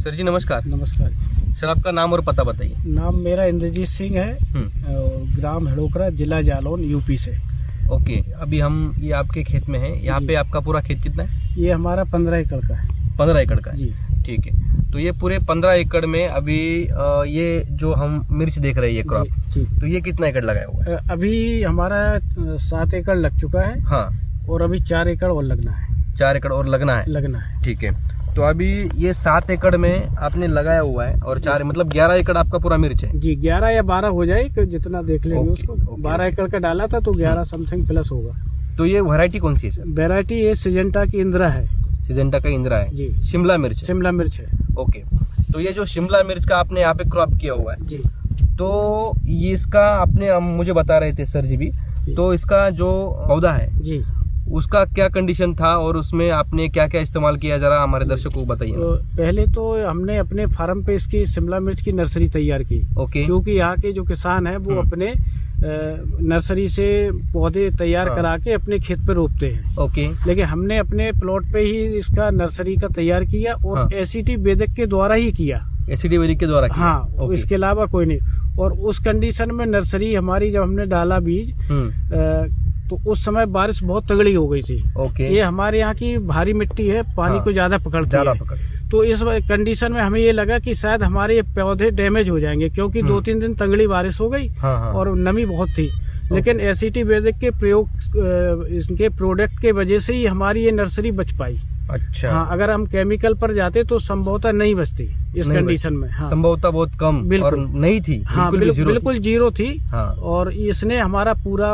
Sir जी नमस्कार। नमस्कार। Sir आपका नाम और पता बताइए। नाम मेरा इंद्रजीत सिंह है और ग्राम हड़ोकरा, जिला जालौन, यूपी से। ओके, अभी हम ये आपके खेत में हैं। यहाँ पे आपका पूरा खेत कितना है? ये हमारा 15 एकड़ का है। 15 एकड़ का है जी। ठीक है, तो ये पूरे 15 एकड़ में अभी ये जो हम मिर्च देख रहे हैं ये क्रॉप, जी। तो ये कितना एकड़ लगाया हुआ है? अभी हमारा 7 एकड़ लग चुका है। हाँ, और अभी 4 एकड़ और लगना है। 4 एकड़ और लगना है। ठीक है, तो अभी ये 7 एकड़ में आपने लगाया हुआ है और 4 मतलब 11 एकड़ आपका पूरा मिर्च है। जी, 11 या 12 हो जाए कि जितना देख लेंगे उसको। 12 एकड़ का डाला था तो 11 समथिंग प्लस होगा। तो ये वैरायटी कौन सी है सर? वैरायटी ये सिजेंटा की इंदिरा है। सिजेंटा का इंदिरा है जी। शिमला मिर्च है। शिमला मिर्च है। ओके, तो ये जो शिमला मिर्च का आपने यहाँ पे क्रॉप किया हुआ है जी, तो ये इसका आपने मुझे बता रहे थे सर जी भी, तो इसका जो पौधा है जी, उसका क्या कंडीशन था और उसमें आपने क्या क्या इस्तेमाल किया, जरा हमारे दर्शकों को बताइए। तो पहले तो हमने अपने फार्म पे इसकी शिमला मिर्च की नर्सरी तैयार की। ओके, क्योंकि यहाँ के जो किसान हैं वो अपने नर्सरी से पौधे तैयार करा के अपने खेत पे रोपते हैं। ओके, लेकिन हमने अपने प्लॉट पे ही इसका नर्सरी का तैयार किया और एसीटी वेदिक के द्वारा ही किया। एसीटी वैदिक के द्वारा किया? हाँ, इसके अलावा कोई नहीं। और उस कंडीशन में नर्सरी हमारी जब हमने डाला बीज तो उस समय बारिश बहुत तगड़ी हो गई थी। ओके, ये हमारे यहाँ की भारी मिट्टी है, पानी को ज्यादा पकड़ती है। तो इस कंडीशन में हमें ये लगा कि शायद हमारे ये पौधे डैमेज हो जाएंगे, क्योंकि 2-3 दिन तगड़ी बारिश हो गई और नमी बहुत थी। लेकिन एसीटी वैदिक के प्रयोग, इसके प्रोडक्ट के वजह से ही हमारी ये नर्सरी बच पाई। अच्छा। हाँ, अगर हम केमिकल पर जाते तो संभवतः नहीं बचती इस कंडीशन में। हाँ, संभवतः बहुत कम और नहीं थी। हाँ, बिल्कुल जीरो थी। हाँ। और इसने हमारा पूरा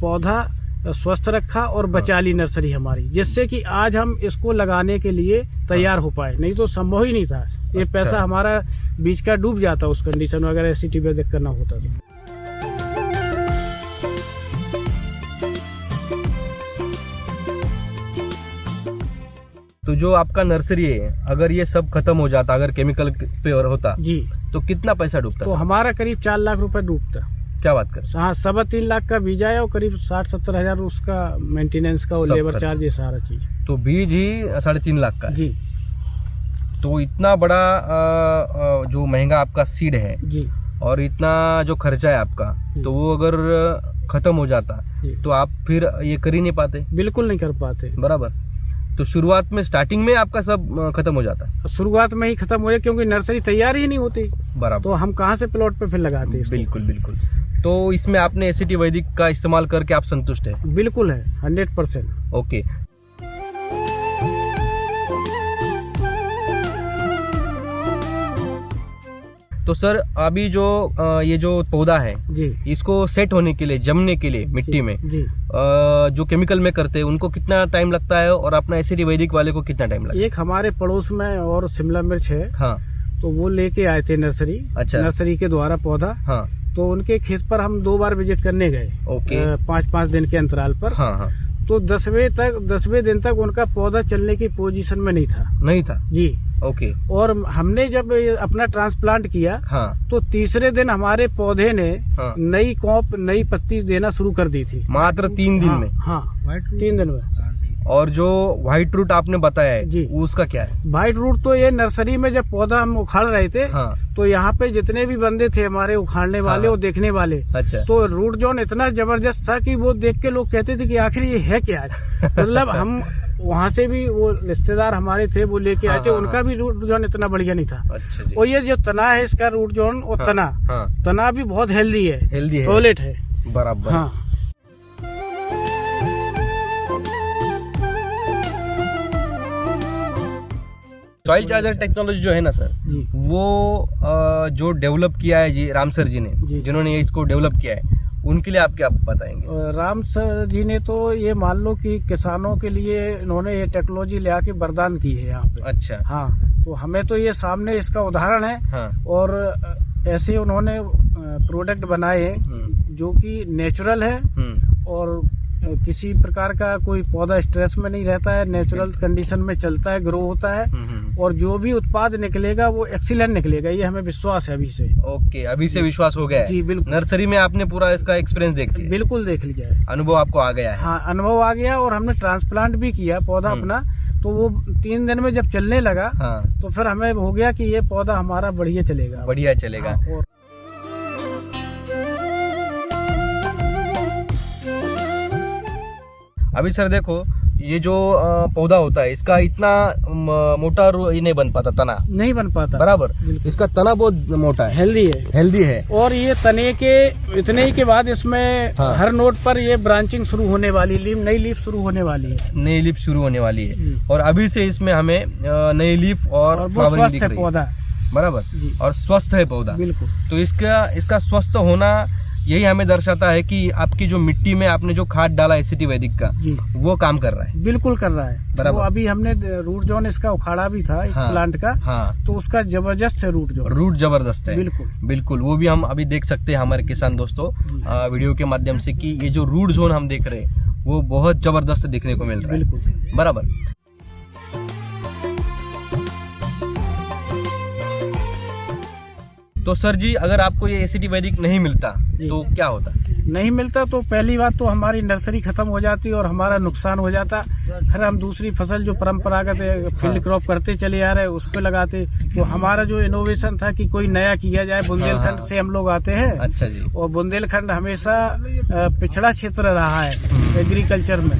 पौधा स्वस्थ रखा और बचा ली नर्सरी हमारी, जिससे कि आज हम इसको लगाने के लिए तैयार हो पाए। नहीं तो संभव ही नहीं था। ये पैसा हमारा बीज का डूब जाता उस कंडीशन में, अगर एसीटी वैदिक करना होता तो। तो जो आपका नर्सरी है, अगर ये सब खत्म हो जाता, अगर केमिकल पे और होता जी, तो कितना पैसा डूबता? तो हमारा करीब 4 लाख रुपए डूबता। क्या बात कर? हाँ, 3.25 लाख का बीज आया और करीब 60-70 हजार उसका मेंटेनेंस का और लेबर चार्ज, ये सारा चीज। तो बीज ही 3.5 लाख का जी। तो इतना बड़ा जो महंगा आपका सीड है जी, और इतना जो खर्चा है आपका, तो वो अगर खत्म हो जाता तो आप फिर ये कर ही नहीं पाते। बिल्कुल नहीं कर पाते। बराबर। तो शुरुआत में, स्टार्टिंग में आपका सब खत्म हो जाता? शुरुआत में ही खत्म हो जाए, क्योंकि नर्सरी तैयार ही नहीं होती। बराबर। तो हम कहाँ से प्लॉट पे फिर लगाते हैं? बिल्कुल बिल्कुल। तो इसमें आपने एसीटी वैदिक का इस्तेमाल करके आप संतुष्ट है? बिल्कुल है, 100%। ओके। तो सर अभी जो ये जो पौधा है जी, इसको सेट होने के लिए, जमने के लिए मिट्टी में जी, जो केमिकल में करते हैं उनको कितना टाइम लगता है और अपना एसिडी वैदिक वाले को कितना टाइम लगता है? एक हमारे पड़ोस में और शिमला मिर्च है। हाँ, तो वो लेके आए थे नर्सरी। अच्छा। नर्सरी के द्वारा पौधा। हाँ। तो उनके खेत पर हम 2 बार विजिट करने गए। ओके। 5-5 दिन के अंतराल पर। हाँ हाँ। तो 10वें दिन तक उनका पौधा चलने की पोजीशन में नहीं था। जी। ओके। और हमने जब अपना ट्रांसप्लांट किया, हाँ, तो तीसरे दिन हमारे पौधे ने नई कॉप, नई पत्ती देना शुरू कर दी थी। मात्र 3 दिन में? हाँ, 3 दिन में। और जो व्हाइट रूट आपने बताया है जी, उसका क्या है? व्हाइट रूट तो ये नर्सरी में जब पौधा हम उखाड़ रहे थे, तो यहाँ पे जितने भी बंदे थे हमारे उखाड़ने वाले और देखने वाले, अच्छा, तो रूट जोन इतना जबरदस्त था कि वो देख के लोग कहते थे कि आखिर ये है क्या। मतलब हम वहाँ से भी, वो रिश्तेदार हमारे थे वो लेके आए थे, उनका भी रूट जोन इतना बढ़िया नहीं था। अच्छा। और ये जो तना है इसका रूट जोन, और तना भी बहुत हेल्दी है, सॉलिड है। बराबर। हाँ। सॉइल चार्जर टेक्नोलॉजी जो है ना सर जी, वो जो डेवलप किया है जी राम सर जी ने, जिन्होंने इसको डेवलप किया है, उनके लिए आप क्या बताएंगे? राम सर जी ने तो ये मान लो कि किसानों के लिए इन्होंने ये टेक्नोलॉजी ले आके वरदान की है यहाँ पे। अच्छा। हाँ, तो हमें तो ये सामने इसका उदाहरण है। हाँ। और ऐसे उन्होंने प्रोडक्ट बनाए जो कि नेचुरल है और किसी प्रकार का कोई पौधा स्ट्रेस में नहीं रहता है, नेचुरल कंडीशन में चलता है, ग्रो होता है और जो भी उत्पाद निकलेगा वो एक्सीलेंट निकलेगा, ये हमें विश्वास है अभी से। ओके, अभी से विश्वास हो गया है? जी बिल्कुल। नर्सरी में आपने पूरा इसका एक्सपीरियंस देख लिया? बिल्कुल देख लिया है, अनुभव आपको आ गया है? हाँ, अनुभव आ गया और हमने ट्रांसप्लांट भी किया पौधा अपना, तो वो 3 दिन में जब चलने लगा तो फिर हमें हो गया कि ये पौधा हमारा बढ़िया चलेगा। बढ़िया चलेगा। और अभी सर देखो, ये जो पौधा होता है इसका इतना मोटा ये नहीं बन पाता, तना नहीं बन पाता बराबर। इसका तना बहुत मोटा है, हेल्दी है। और ये तने के इतने ही के बाद इसमें हर नोट पर ये ब्रांचिंग शुरू होने वाली, नई लीफ शुरू होने वाली है। नई लीफ शुरू होने वाली है और अभी से इसमें हमें नई लीफ और फ्लावरिंग दिख रही है पौधा, बराबर जी। और स्वस्थ है पौधा, बिल्कुल। तो इसका स्वस्थ होना यही हमें दर्शाता है कि आपकी जो मिट्टी में आपने जो खाद डाला एसिटी वैदिक का वो काम कर रहा है। बिल्कुल कर रहा है, बराबर। तो अभी हमने रूट जोन इसका उखाड़ा भी था, एक प्लांट का, तो उसका जबरदस्त है रूट जबरदस्त है। बिल्कुल, वो भी हम अभी देख सकते हैं हमारे किसान दोस्तों वीडियो के माध्यम से कि ये जो रूट जोन हम देख रहे हैं वो बहुत जबरदस्त देखने को मिल रहा है। बिल्कुल बराबर। तो सर जी, अगर आपको ये एसिटी वैदिक नहीं मिलता तो क्या होता? नहीं मिलता तो पहली बात तो हमारी नर्सरी खत्म हो जाती और हमारा नुकसान हो जाता। फिर हम दूसरी फसल जो परंपरागत फील्ड क्रॉप करते चले आ रहे हैं उस पे लगाते। तो हमारा जो इनोवेशन था कि कोई नया किया जाए, बुंदेलखंड से हम लोग आते हैं। अच्छा जी। और बुंदेलखंड हमेशा पिछड़ा क्षेत्र रहा है एग्रीकल्चर में,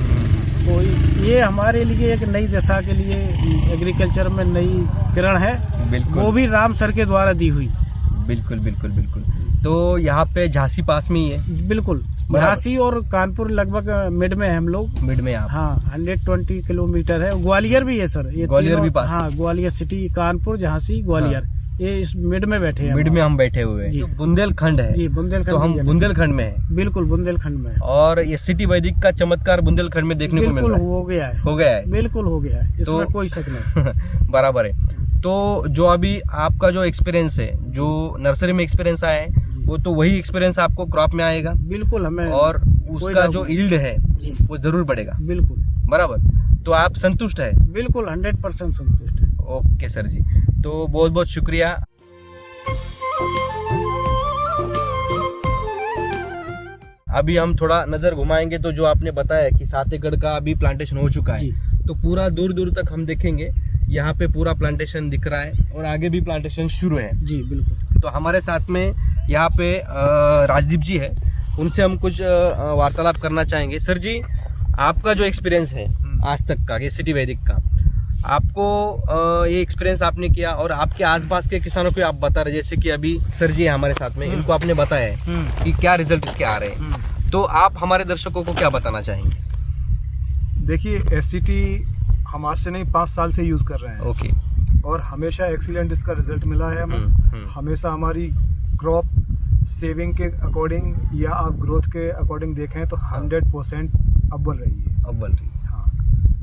तो ये हमारे लिए एक नई दिशा के लिए एग्रीकल्चर में नई किरण है, वो भी राम सर के द्वारा दी हुई। बिल्कुल बिल्कुल बिल्कुल। तो यहाँ पे झांसी पास में ही है? बिल्कुल, झांसी और कानपुर लगभग मिड में है हम लोग। मिड में आप? हाँ, 120 किलोमीटर है। ग्वालियर भी है सर, ये ग्वालियर भी पास? हाँ, ग्वालियर सिटी, कानपुर, झांसी, ग्वालियर, ये इस मिड में बैठे हैं। मिड में हम बैठे हुए हैं। बुंदेलखंड है जी, बुंदेलखंड। तो हम बुंदेलखंड में है? बिल्कुल बुंदेलखंड में। और ये सिटी वैदिक का चमत्कार बुंदेलखंड में देखने को मिल रहा है? हो गया है, बिल्कुल हो गया है, इसमें कोई शक नहीं। बराबर है। तो जो अभी आपका जो एक्सपीरियंस है, जो नर्सरी में एक्सपीरियंस आया है, वो तो वही एक्सपीरियंस आपको क्रॉप में आएगा? बिल्कुल, हमें और उसका जो यील्ड है वो जरूर बढ़ेगा। बिल्कुल बराबर। तो आप संतुष्ट है? बिल्कुल 100% संतुष्ट है। ओके सर जी, तो बहुत बहुत शुक्रिया। अभी हम थोड़ा नजर घुमाएंगे तो जो आपने बताया कि 7 एकड़ का अभी प्लांटेशन हो चुका है, तो पूरा दूर दूर तक हम देखेंगे, यहाँ पे पूरा प्लांटेशन दिख रहा है और आगे भी प्लांटेशन शुरू है जी। बिल्कुल। तो हमारे साथ में यहाँ पे राजदीप जी है, उनसे हम कुछ वार्तालाप करना चाहेंगे। सर जी, आपका जो एक्सपीरियंस है आज तक का एसिटी वैदिक का, आपको ये एक्सपीरियंस आपने किया और आपके आसपास के किसानों को आप बता रहे, जैसे कि अभी सर जी है हमारे साथ में, इनको आपने बताया है कि क्या रिजल्ट इसके आ रहे हैं, तो आप हमारे दर्शकों को क्या बताना चाहेंगे? देखिए, एसिटी हम आज से नहीं 5 साल से यूज कर रहे हैं। ओके। और हमेशा एक्सीलेंट इसका रिजल्ट मिला है हमें। हमेशा हमारी क्रॉप सेविंग के अकॉर्डिंग या आप ग्रोथ के अकॉर्डिंग देखें तो 100% अव्वल रही है। हाँ,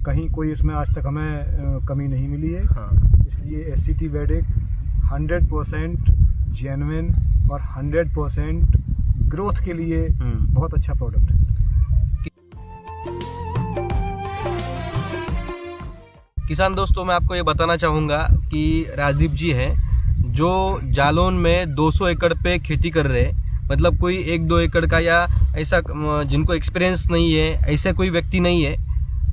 कहीं कोई इसमें आज तक हमें कमी नहीं मिली है। हाँ। इसलिए एसिटी वैदिक 100% जेन्युइन और 100% ग्रोथ के लिए बहुत अच्छा प्रोडक्ट है। किसान दोस्तों, मैं आपको ये बताना चाहूँगा कि राजदीप जी हैं जो जालौन में 200 एकड़ पे खेती कर रहे हैं। मतलब कोई 1-2 एकड़ का या ऐसा जिनको एक्सपीरियंस नहीं है, ऐसा कोई व्यक्ति नहीं है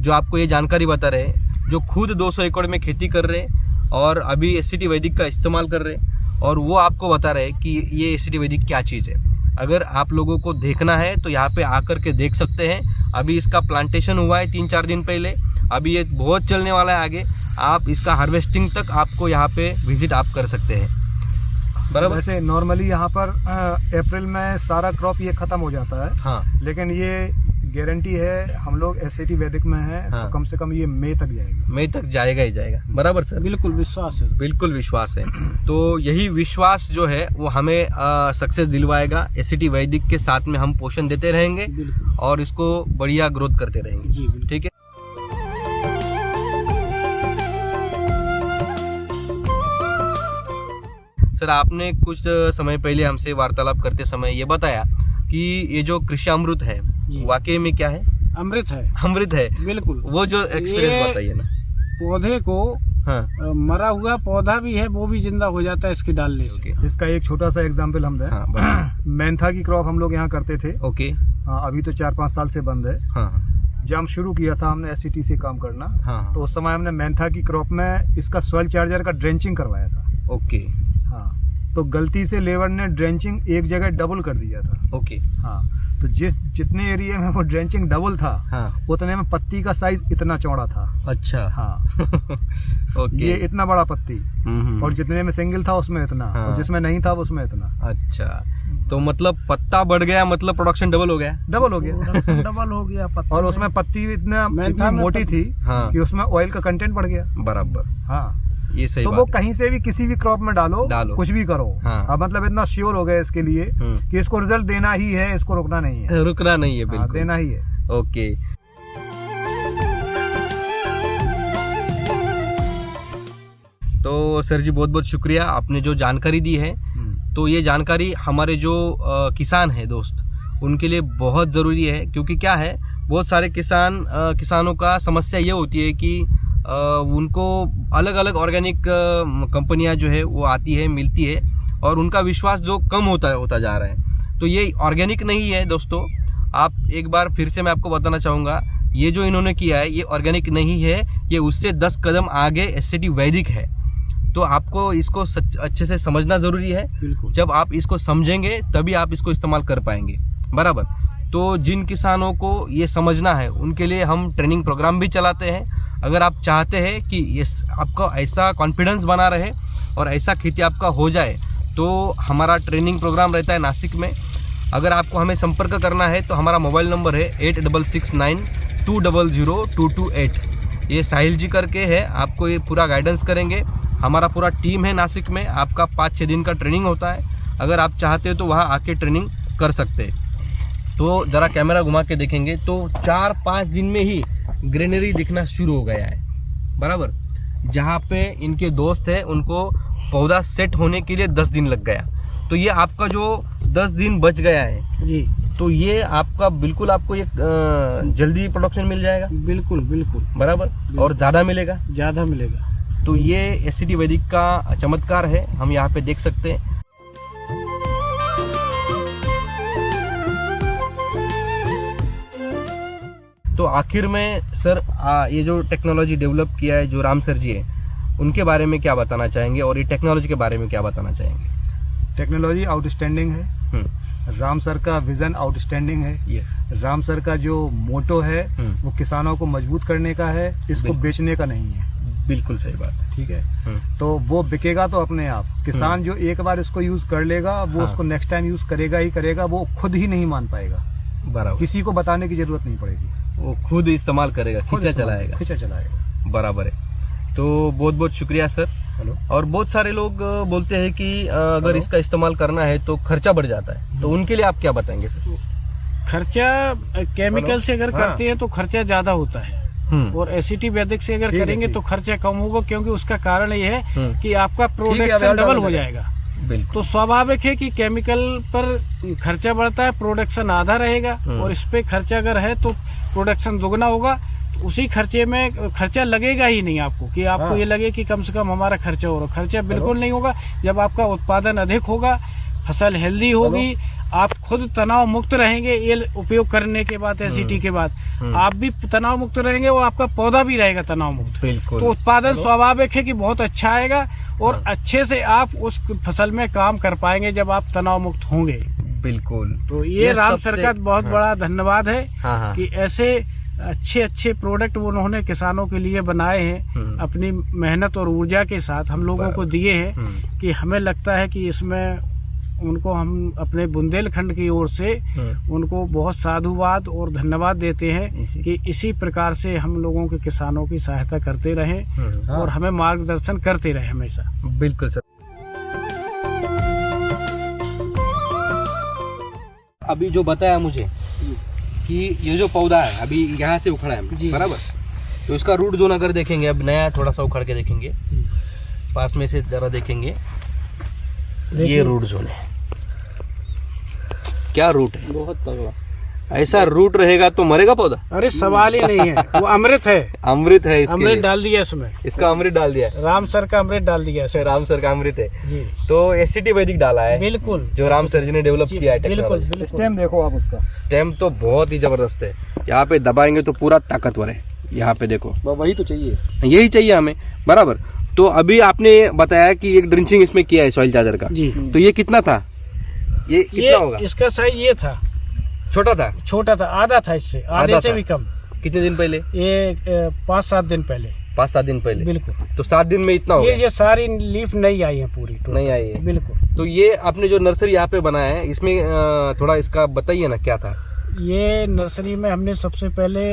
जो आपको ये जानकारी बता रहे हैं, जो खुद 200 एकड़ में खेती कर रहे हैं और अभी एसिटी वैदिक का इस्तेमाल कर रहे हैं और वो आपको बता रहे हैं कि ये एसिटी वैदिक क्या चीज़ है। अगर आप लोगों को देखना है तो यहाँ पे आकर के देख सकते हैं। अभी इसका प्लांटेशन हुआ है 3-4 दिन पहले, अभी ये बहुत चलने वाला है आगे। आप इसका हार्वेस्टिंग तक आपको यहाँ पे विजिट आप कर सकते हैं, बराबर। वैसे नॉर्मली यहाँ पर अप्रैल में सारा क्रॉप ये खत्म हो जाता है। हाँ। लेकिन ये गारंटी है, हम लोग एसिटी वैदिक में हैं। हाँ। तो कम से कम ये मई तक जाएगा। मई तक जाएगा ही जाएगा, बराबर सर। बिल्कुल विश्वास है, बिल्कुल विश्वास है। तो यही विश्वास जो है वो हमें सक्सेस दिलवाएगा। एसिटी वैदिक के साथ में हम पोषण देते रहेंगे और इसको बढ़िया ग्रोथ करते रहेंगे। ठीक है। सर, आपने कुछ समय पहले हमसे वार्तालाप करते समय ये बताया कि ये जो कृषि अमृत है वाकई में क्या है? अमृत है। अमृत है बिल्कुल। वो जो एक्सपीरियंस बताइए ना। पौधे को मरा हुआ पौधा भी है वो भी जिंदा हो जाता है इसके डालने से। इसका एक छोटा सा एग्जांपल हम दें। मेंथा की क्रॉप हम लोग यहाँ करते थे। ओके। अभी तो 4-5 साल से बंद है। जब हम शुरू किया था हमने एससीटी से काम करना, तो उस समय हमने मेंथा की क्रॉप में इसका सॉइल चार्जर का ड्रेंचिंग करवाया था। ओके। हाँ, तो गलती से लेबर ने ड्रेंचिंग एक जगह डबल कर दिया था। ओके। हाँ, तो जितने एरिया में वो ड्रेंचिंग डबल था, उतने में पत्ती का साइज इतना चौड़ा था। अच्छा। हाँ। ओके। ये इतना बड़ा पत्ती, और जितने में सिंगल था उसमें इतना, और जिसमें नहीं था उसमें इतना। अच्छा, तो मतलब पत्ता बढ़ गया, मतलब प्रोडक्शन डबल हो गया। डबल हो गया। डबल हो गया पत्ता। और उसमें पत्ती इतनी मोटी थी कि उसमें ऑयल का कंटेंट बढ़ गया। बराबर। हाँ, ये सही तो बात वो है। कहीं से भी किसी भी क्रॉप में डालो कुछ भी करो। अब मतलब इतना श्योर हो गया इसके लिए कि इसको रिजल्ट देना ही है, इसको रुकना नहीं है। रुकना नहीं है, बिल्कुल देना ही है। ओके। तो सर जी बहुत बहुत शुक्रिया, आपने जो जानकारी दी है, तो ये जानकारी हमारे जो किसान है दोस्त उनके लिए बहुत ज़रूरी है। क्योंकि क्या है, बहुत सारे किसानों का समस्या ये होती है कि उनको अलग अलग ऑर्गेनिक कंपनियां जो है वो आती है, मिलती है, और उनका विश्वास जो कम होता जा रहा है। तो ये ऑर्गेनिक नहीं है दोस्तों। आप एक बार फिर से मैं आपको बताना चाहूँगा, ये जो इन्होंने किया है ये ऑर्गेनिक नहीं है, ये उससे 10 कदम आगे एससीटी वैदिक है। तो आपको इसको अच्छे से समझना ज़रूरी है। जब आप इसको समझेंगे तभी आप इसको इस्तेमाल कर पाएंगे। बराबर। तो जिन किसानों को ये समझना है उनके लिए हम ट्रेनिंग प्रोग्राम भी चलाते हैं। अगर आप चाहते हैं कि ये आपका ऐसा कॉन्फिडेंस बना रहे और ऐसा खेती आपका हो जाए, तो हमारा ट्रेनिंग प्रोग्राम रहता है नासिक में। अगर आपको हमें संपर्क करना है तो हमारा मोबाइल नंबर है 8669200228। ये साहिल जी करके है, आपको ये पूरा गाइडेंस करेंगे। हमारा पूरा टीम है नासिक में। आपका 5-6 दिन का ट्रेनिंग होता है। अगर आप चाहते हो तो वहाँ आके ट्रेनिंग कर सकते हैं। तो ज़रा कैमरा घुमा के देखेंगे तो 4-5 दिन में ही ग्रीनरी दिखना शुरू हो गया है। बराबर। जहाँ पे इनके दोस्त हैं उनको पौधा सेट होने के लिए 10 दिन लग गया। तो ये आपका जो 10 दिन बच गया है जी, तो ये आपका बिल्कुल आपको ये जल्दी प्रोडक्शन मिल जाएगा। बिल्कुल बिल्कुल बराबर। और ज़्यादा मिलेगा। ज़्यादा मिलेगा। तो ये एससीटी वैदिक का चमत्कार है, हम यहाँ पे देख सकते हैं। तो आखिर में सर ये जो टेक्नोलॉजी डेवलप किया है जो राम सर जी है, उनके बारे में क्या बताना चाहेंगे और ये टेक्नोलॉजी के बारे में क्या बताना चाहेंगे? टेक्नोलॉजी आउटस्टैंडिंग है। राम सर का विजन आउटस्टैंडिंग है। यस। राम सर का जो मोटो है वो किसानों को मजबूत करने का है, इसको बेचने का नहीं है। बिल्कुल सही बात है। ठीक है। तो वो बिकेगा तो अपने आप। किसान जो एक बार इसको यूज कर लेगा वो उसको नेक्स्ट टाइम यूज करेगा ही करेगा, वो खुद ही नहीं मान पाएगा। बराबर। किसी को बताने की जरूरत नहीं पड़ेगी, वो खुद इस्तेमाल करेगा, खींचा चलाएगा। बराबर है। तो बहुत बहुत शुक्रिया सर। हेलो। और बहुत सारे लोग बोलते हैं कि अगर इसका इस्तेमाल करना है तो खर्चा बढ़ जाता है, तो उनके लिए आप क्या बताएंगे सर? खर्चा केमिकल से अगर करते हैं तो खर्चा ज्यादा होता है, और एससीटी वैदिक से अगर करेंगे तो खर्चा कम होगा। क्योंकि उसका कारण ये है कि आपका प्रोडक्शन डबल हो जाएगा। तो स्वाभाविक है कि केमिकल पर खर्चा बढ़ता है, प्रोडक्शन आधा रहेगा, और इस पे खर्चा अगर है तो प्रोडक्शन दुगना होगा। तो उसी खर्चे में खर्चा लगेगा ही नहीं आपको कि आपको ये लगे कि कम से कम हमारा खर्चा हो रहा। खर्चा बिल्कुल नहीं होगा। जब आपका उत्पादन अधिक होगा, फसल हेल्दी होगी, आप खुद तनाव मुक्त रहेंगे। ये उपयोग करने के बाद एससीटी के बाद आप भी तनाव मुक्त रहेंगे और आपका पौधा भी रहेगा तनाव मुक्त। बिल्कुल। तो उत्पादन स्वाभाविक है कि बहुत अच्छा आएगा, और अच्छे से आप उस फसल में काम कर पाएंगे जब आप तनाव मुक्त होंगे। बिल्कुल। तो ये राम सर का बहुत बड़ा धन्यवाद है कि ऐसे अच्छे प्रोडक्ट उन्होंने किसानों के लिए बनाए हैं, अपनी मेहनत और ऊर्जा के साथ हम लोगों को दिए हैं। कि हमें लगता है कि इसमें उनको हम अपने बुंदेलखंड की ओर से उनको बहुत साधुवाद और धन्यवाद देते हैं कि इसी प्रकार से हम लोगों के किसानों की सहायता करते रहें और हमें मार्गदर्शन करते रहें हमेशा। बिल्कुल सर। अभी जो बताया मुझे कि ये जो पौधा है अभी यहाँ से उखड़ा है, बराबर, तो इसका रूट जोन अगर देखेंगे, अब नया थोड़ा सा उखड़ के देखेंगे, पास में से जरा देखेंगे, ये रूट जोन है। क्या रूट है, बहुत तगड़ा। ऐसा रूट रहेगा तो मरेगा पौधा? अरे सवाल ही नहीं है, वो अमृत है। अमृत है इसके अमृत लिए। डाल दिया इसमें, इसका अमृत डाल दिया है। राम सर का अमृत डाल दिया इसमें। राम सर का अमृत है जी तो एससीटी वैदिक डाला है, बिल्कुल, जो राम सर जी ने डेवलप किया है बिल्कुल टेक्नोलॉजी। बिल्कुल। स्टेम देखो आप उसका, स्टेम तो बहुत ही जबरदस्त है, यहाँ पे दबाएंगे तो पूरा ताकतवर है। यहाँ पे देखो, वही तो चाहिए, यही चाहिए हमें, बराबर। तो अभी आपने बताया कि एक ड्रिंचिंग इसमें किया है सॉइल चार्जर का, जी। तो ये कितना था? ये कितना होगा? इसका साइज ये था, छोटा था? छोटा था, आधा था इससे, आधे से था। भी कम। कितने दिन पहले? ये 5-7 दिन पहले। 5-7 दिन पहले। बिल्कुल। तो 7 दिन में इतना हो गया? ये सारी लीफ नहीं आई है पूरी, नहीं आई है। बिल्कुल। तो ये आपने जो नर्सरी यहाँ पे बनाया है, इसमें थोड़ा इसका बताइए ना, क्या था? ये नर्सरी में हमने सबसे पहले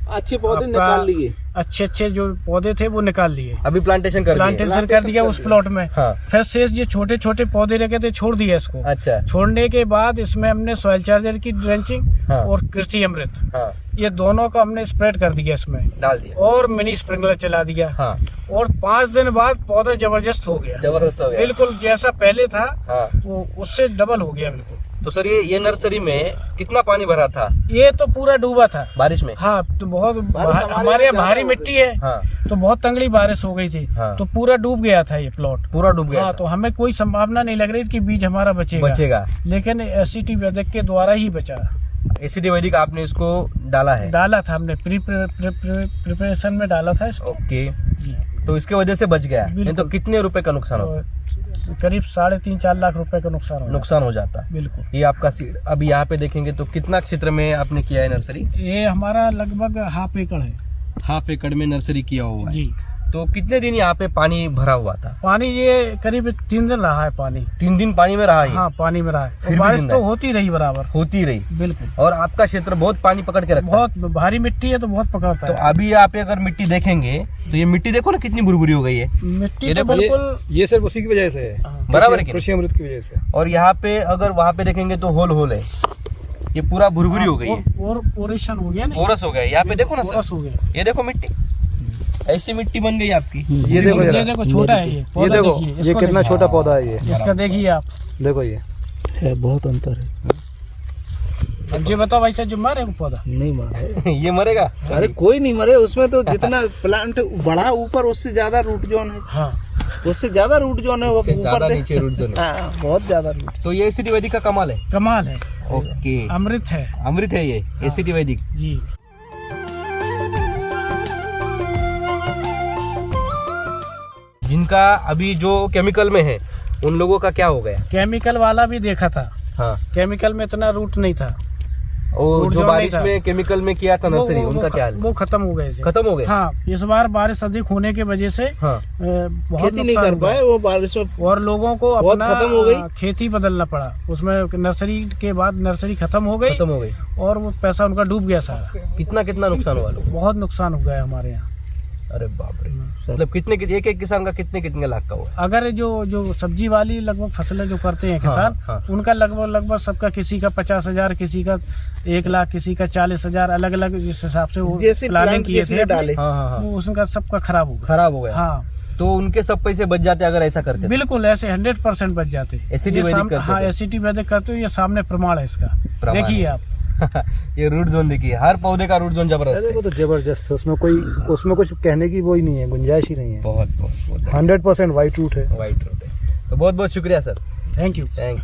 अच्छे पौधे निकाल लिए, अच्छे जो पौधे थे वो निकाल लिए, अभी प्लांटेशन कर दिए? प्लांटेशन कर दिया उस प्लॉट में। हाँ। फिर शेष ये छोटे छोटे पौधे रखे थे, छोड़ दिया इसको। अच्छा। छोड़ने के बाद इसमें हमने सॉइल चार्जर की ड्रेंचिंग हाँ। और कृषि अमृत, हाँ, ये दोनों का हमने स्प्रेड कर दिया इसमें, डाल दिया और मिनी स्प्रिंकलर चला दिया। हाँ। और 5 दिन बाद पौधा जबरदस्त हो गया, जबरदस्त हो गया। बिल्कुल जैसा पहले था हाँ। वो उससे डबल हो गया बिल्कुल। तो सर ये नर्सरी में कितना पानी भरा था ये तो पूरा डूबा था बारिश में? हाँ, तो बहुत हमारे यहाँ भारी मिट्टी है, हाँ। तो बहुत तंगड़ी बारिश हो गई थी। हाँ। तो पूरा डूब गया था ये प्लॉट, पूरा डूब गया हाँ। था। तो हमें कोई संभावना नहीं लग रही थी कि बीज हमारा बचेगा, लेकिन एससीटी वैदिक के द्वारा ही बचा। एससीटी वैदिक आपने इसको डाला है? डाला था हमने, प्रिपरेशन में डाला था इसको। ओके, तो इसके वजह से बच गया, नहीं तो कितने रुपए का नुकसान होता? तो करीब 3.5-4 लाख रुपए का नुकसान हो जाता। बिल्कुल। ये आपका सीड अभी यहाँ पे देखेंगे तो कितना क्षेत्र में आपने किया है नर्सरी? ये हमारा लगभग हाफ एकड़ है। हाफ एकड़ में नर्सरी किया हुआ है जी। तो कितने दिन यहाँ पे पानी भरा हुआ था? पानी ये करीब 3 दिन रहा है पानी। 3 दिन पानी में रहा है? हाँ, पानी में रहा है। फिर भी बारिश जिंदा तो है? होती रही बराबर, होती रही। बिल्कुल। और आपका क्षेत्र बहुत पानी पकड़ के रखता है? बहुत भारी मिट्टी है तो बहुत पकड़ता तो है। अभी आप अगर मिट्टी देखेंगे तो ये मिट्टी देखो ना कितनी बुरबुरी हो गई है। मिट्टी ये तो देखो, बिल्कुल ये सिर्फ उसी की वजह से है, बराबर है कि नहीं? कृषि अमृत की वजह से। और यहाँ पे अगर वहाँ पे देखेंगे तो होल है, ये पूरा भुरभुरी हो गई है, और पोरेशन हो गया ना, ओरस हो गया। यहाँ पे देखो ना पोरस सर, हो गया। ये देखो मिट्टी, ऐसी मिट्टी बन गई आपकी। ये देखो, ये देखो छोटा है ये पौधा, देखो देखिए ये इसको कितना देखिए। छोटा पौधा है ये, इसका देखिए आप, देखो ये है बहुत अंतर है। अब ये बताओ भाई साहब, जो मारे वो पौधा नहीं मारे, ये मरेगा? अरे कोई नहीं मरे उसमें, तो जितना प्लांट बढ़ा ऊपर उससे ज्यादा रूट जोन है। हाँ, उससे ज्यादा रूट जोन है वो इससे ज्यादा ऊपर नीचे रूट जोन है। हाँ, बहुत ज्यादा रूट। तो ये एससीटी वैदिक का कमाल है। कमाल है, ओके, अमृत है अमृत है ये एससीटी वैदिक। जी। जिनका अभी जो केमिकल में है उन लोगों का क्या हो गया? केमिकल वाला भी देखा था, हाँ। केमिकल में इतना रूट नहीं था। और रूट जो जोन बारिश नहीं था। में केमिकल में किया था नर्सरी, उनका क्या हाल? वो खत्म हो गए थे। खत्म हो गए? हाँ, इस बार बारिश अधिक होने की वजह से हाँ। बहुत खेती नहीं नुकसान कर हुआ। पाए वो बारिश में, और लोगों को बहुत अपना खत्म हो गई। खेती बदलना पड़ा। उसमें नर्सरी के बाद नर्सरी खत्म हो गई, खत्म हो गई। और वो पैसा उनका डूब गया सारा। कितना नुकसान हुआ लोग? बहुत नुकसान हो गया हमारे यहाँ। अरे बाप रे, मतलब कितने एक किसान का कितने लाख का हुआ? अगर जो सब्जी वाली लगभग फसलें जो करते हैं किसान, हाँ। उनका लगभग सबका, किसी का 50,000, किसी का 1 लाख, किसी का 40,000, अलग अलग जिस हिसाब से वो जैसे प्लानिंग प्लांट किए जिसने थे डाले। हाँ। वो उसका सबका खराब हो गया। खराब हो गया। हाँ, तो उनके सब पैसे बच जाते अगर ऐसा करते तो? बिल्कुल ऐसे 100% बच जाते। एससीटी वैदिक करते हाँ, तो? एससीटी वैदिक करते हो, ये सामने प्रमाण है इसका, प्रमाण देखिए है। आप। ये रूट जोन देखिए, हर पौधे का रूट जोन जबरदस्त है। वो तो जबरदस्त है, उसमें कुछ कहने की वो ही नहीं है, गुंजाइश ही नहीं है। बहुत 100% वाइट रूट है। वाइट रूट है। तो बहुत शुक्रिया सर, थैंक यू। थैंक